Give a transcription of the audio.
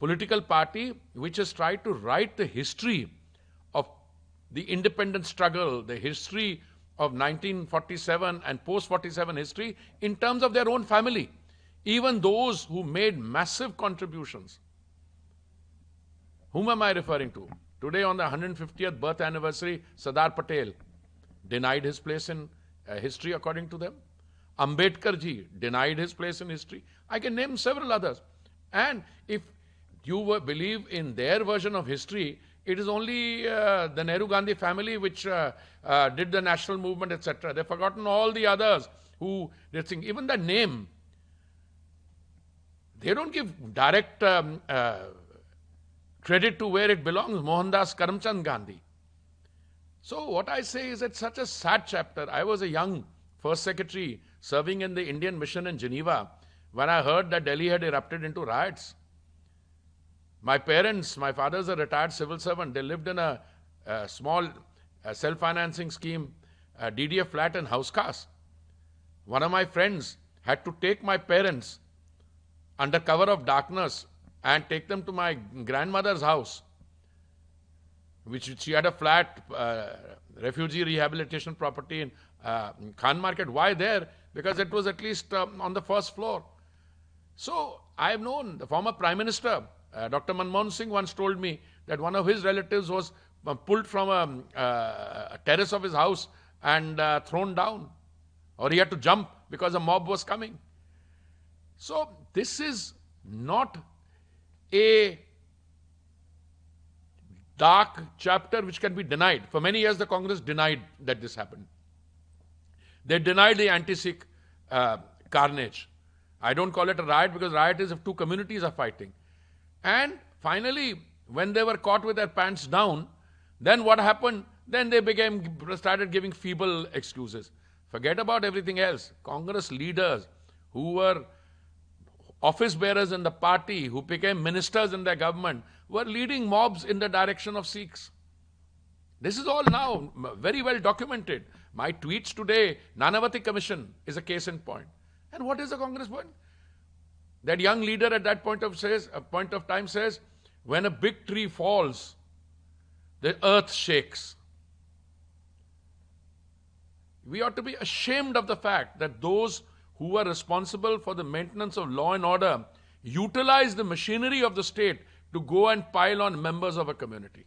political party which has tried to write the history of the independence struggle, the history of 1947 and post-47 history in terms of their own family. Even those who made massive contributions. Whom am I referring to? Today on the 150th birth anniversary, Sardar Patel denied his place in history according to them. Ambedkar ji denied his place in history. I can name several others. And if you believe in their version of history, it is only the Nehru-Gandhi family which did the national movement, etc. They've forgotten all the others who did things. Even the name, they don't give direct credit to where it belongs, Mohandas Karamchand Gandhi. So what I say is it's such a sad chapter. I was a young first secretary serving in the Indian mission in Geneva when I heard that Delhi had erupted into riots. My parents, my father's a retired civil servant. They lived in a small self-financing scheme, DDA flat in Housecast. One of my friends had to take my parents under cover of darkness and take them to my grandmother's house, which she had a flat refugee rehabilitation property in Khan Market. Why there? Because it was at least on the first floor. So I have known the former Prime Minister, Dr. Manmohan Singh, once told me that one of his relatives was pulled from a terrace of his house and thrown down, or he had to jump because a mob was coming. So this is not a dark chapter which can be denied. For many years, the Congress denied that this happened. They denied the anti-Sikh carnage. I don't call it a riot because riot is if two communities are fighting. And finally, when they were caught with their pants down, then what happened? Then they started giving feeble excuses. Forget about everything else. Congress leaders who were office bearers in the party, who became ministers in their government, were leading mobs in the direction of Sikhs. This is all now very well documented. My tweets today, Nanavati Commission is a case in point. And what is the Congress point? That young leader at that point of time says, when a big tree falls, the earth shakes. We ought to be ashamed of the fact that those who are responsible for the maintenance of law and order utilize the machinery of the state to go and pile on members of a community.